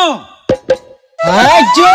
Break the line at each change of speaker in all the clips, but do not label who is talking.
আজো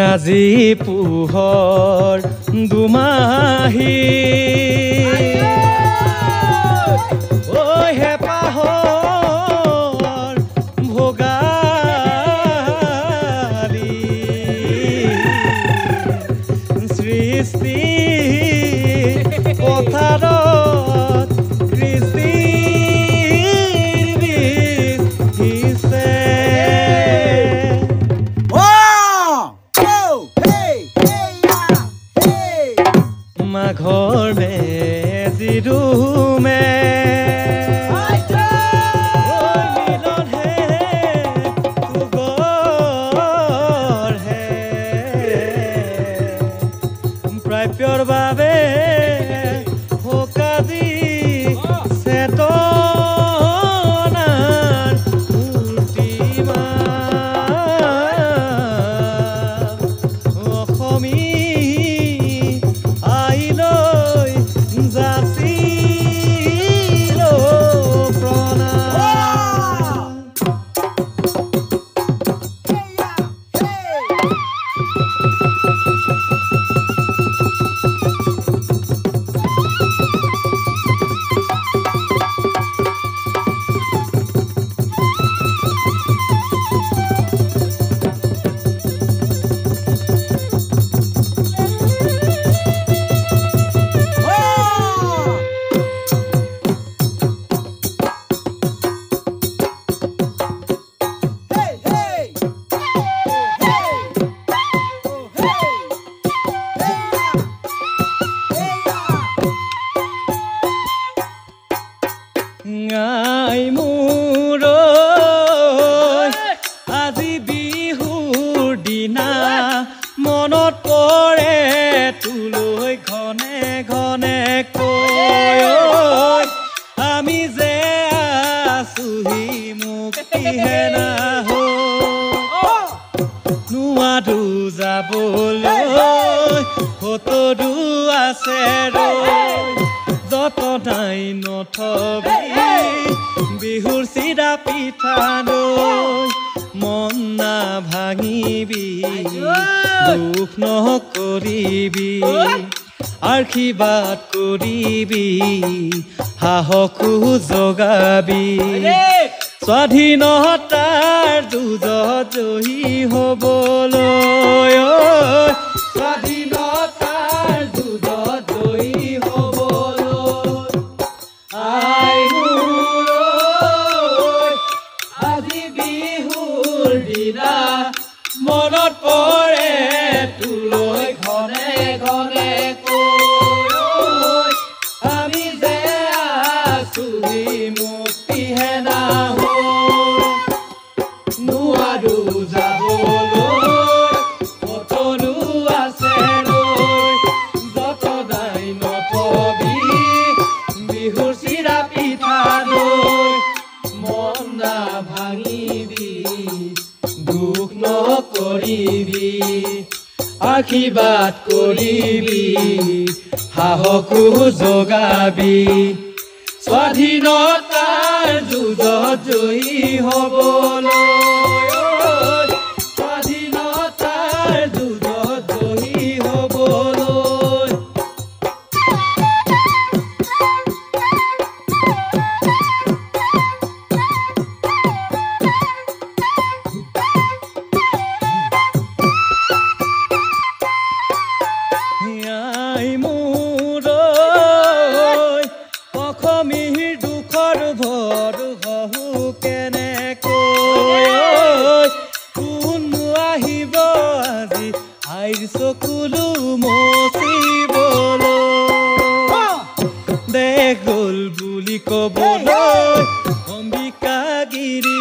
আজি পোহৰ দুমাহী ঐ হেপাহৰ ভোগালী সৃষ্টি পথাৰত কৃষ্টিৰ বীজ সিঁচে মাঘৰ মেজিৰুমে মিলনহে তুগৰহে প্ৰাপ্যৰ বাবে সকাজি চেতনাৰ মূৰ্তিমা অসমী আজি বিহুৰ দিনা মনত পৰে তুলৈ ঘনে ঘনে কৈ আমি যে আছোহি মুক্তিহে নাহো নোৱাৰো যাবলৈ কতদূ আছে যতনাই নথবি বিহুৰ চিৰা পিঠা দৈ মন না ভাঙিবি দুখ নকৰিবি আশীৰ্বাদ কৰিবি সাহসো জগাবি স্বাধীনতাৰ যুঁজত জয়ী হ'বলৈ স্বাধীনতাৰ যুঁজত জয়ী হ'বলৈ আজি বিহুৰ দিনা মনত পৰে তুলৈ ঘনে ঘনে কৈ আমি যে আছোহি মুক্তিহে নাহো নোৱাৰো যাবলৈ কতদূ আছে যতনাই নথবি বিহুৰ চিৰা পিঠা দৈ মন না ভাঙিবি দুখ নকৰিবি আশীৰ্বাদ কৰিবি সাহসো যোগাবি স্বাধীনতাৰ যুঁজত জয়ী হ'বলৈ স্বাধীনতাৰ যুঁজত জয়ী হ'বলৈ চকুলো মচিবলৈ দেখ গ'ল বুলি ক'বলৈ অম্বিকা গিৰি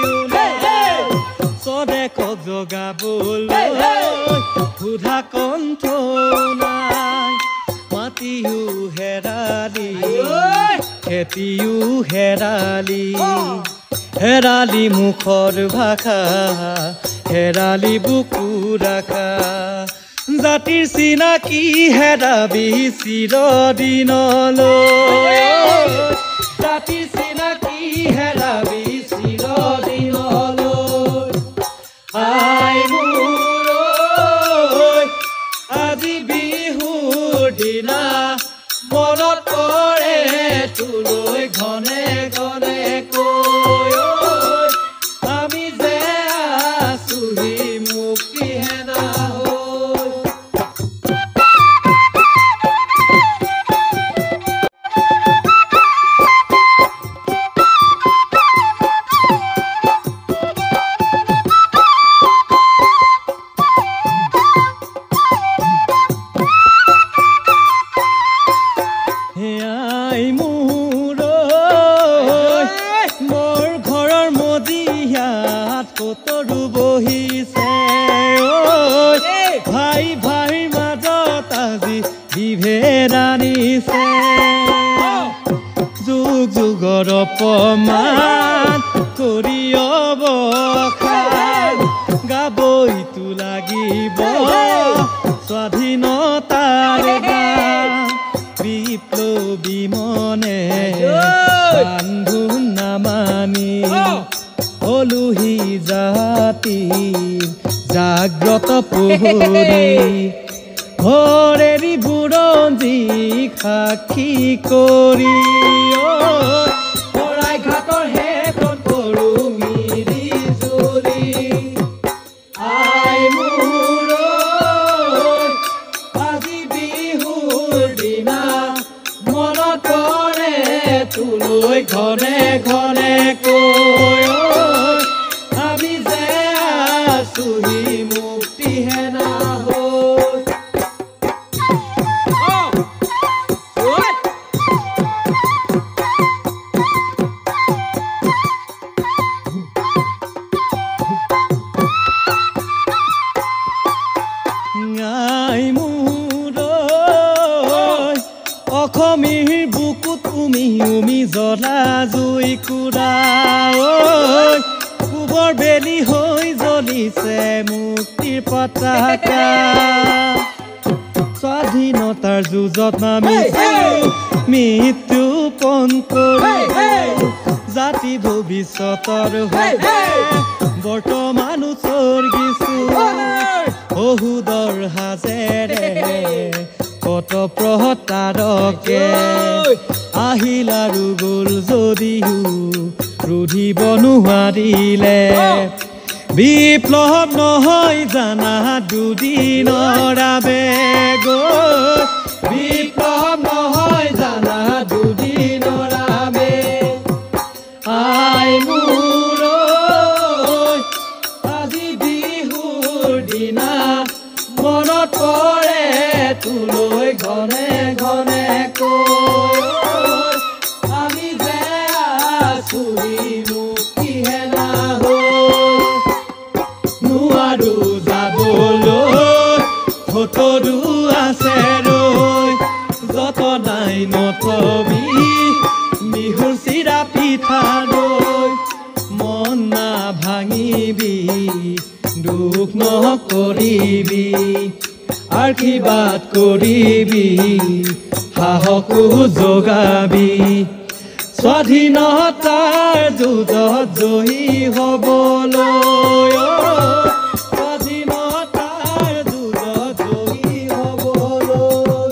স্বদেশক জগাবলৈ সুধা কণ্ঠ নাই মাটিও হেৰালি খেতিও হেৰালি হেৰালি মুখৰ ভাষা হেৰালি বুকু ৰাখা জাতিৰ চিনাকি হেৰাবি চিৰদিনলৈ জাতিৰ চিনাকি হেৰাবি চিৰদিনলৈ আই মোৰ আজি বিহুৰ দিনা মনত পৰে তোলৈ ঘনে ঘনে কৈ আমি যে আছোহি মুক্তি হেনা কতৰু বহিছে ভাই ভাইৰ মাজত আজি বিভেদ আনিছে যুগ যুগৰ অপমান কৰি অৱসান গাবইতো লাগিব স্বাধীনতাৰ গান বিপ্লৱী মনে বান্ধো নামানি হলুহি জাতি জাগ্ৰত পোহৰি ঘৰেৰি বুৰঞ্জী সাক্ষী কৰি শৰাইঘাটৰ হেতত কৰো মিৰি জুৰি আই মোৰ আজি বিহুৰ দিনা মনত পৰে তোলৈ ঘনে ঘনে কৈ আছোহি মুক্তি হেনা হৈ আই মোৰ অসমীৰ বুকুত উমি উমি জ্বলা জুই কুৰা পূবৰ বেলি হৈ জ্বলিছে মুক্তিৰ পতাকা স্বাধীনতাৰ যুঁজত নামিছে মৃত্যু পণ কৰি জাতি ভৱিষ্যতৰ বাবে বৰ্তমান উচৰ্গিছো বহুদৰ সাজেৰে কত প্ৰহতাৰকে আহিল আৰু গ'ল যদিও ৰুধিব নোৱাৰিলে বিপ্লৱ নহয় জানা দুদিনৰ আবেগ বিপ্লৱ নহয় জানা দুদিনৰ আবেগ আই মোৰ আজি বিহুৰ দিনা মনত পৰে তোলৈ ঘনে ঘনে কৈ আমি যে আছোহি মুক্তি হেনা হৈ নোৱাৰো যাবলৈ কতৰু আছে ৰৈ ভাঙিবি দুখ নকৰিবি আশীৰ্বাদ কৰিবি সাহসো যোগাবি স্বাধীনতাৰ যুঁজত জয়ী হ'বলৈ স্বাধীনতাৰ যুঁজত জয়ী হ'বলৈ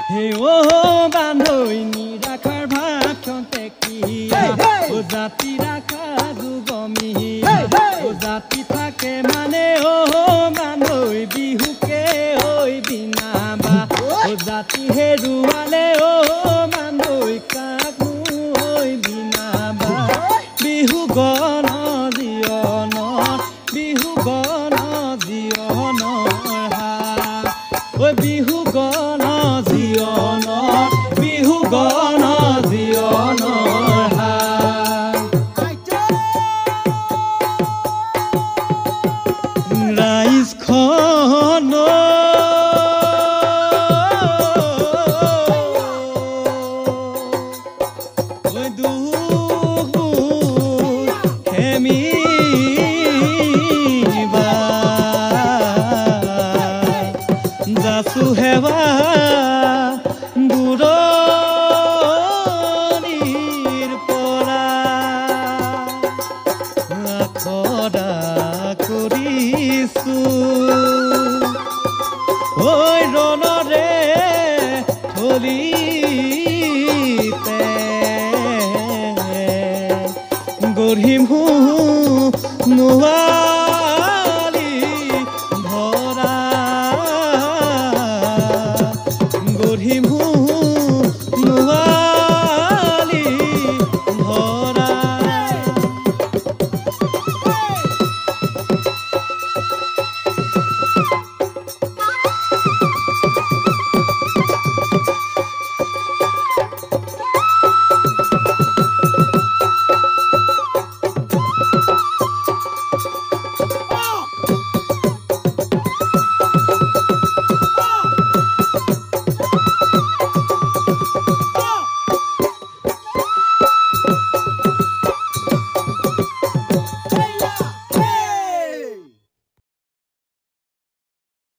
হে বান্ধৈ নিৰাখাৰ ভাত টেকিয়া জাতি ৰাখা যুগমি জাতি থাকে মানে বান্ধৈ বিহুকে ঐ বিনাবা জাতি হেৰুৱালে বান্ধৈ কাকো ঐ বিনাবা বিহু গণ জীৱনৰ বিহু গণ জীৱনৰ হাত ঐ বিহু গণ জীৱনৰ বিহু গণ জীৱনৰ ৰাইজখন দুখ খেমিবা যাচু হেৱা দূৰণিৰ পৰা আখৰা কৰিছো ঐ ৰণৰে থলিতে গঢ়িম নোৱা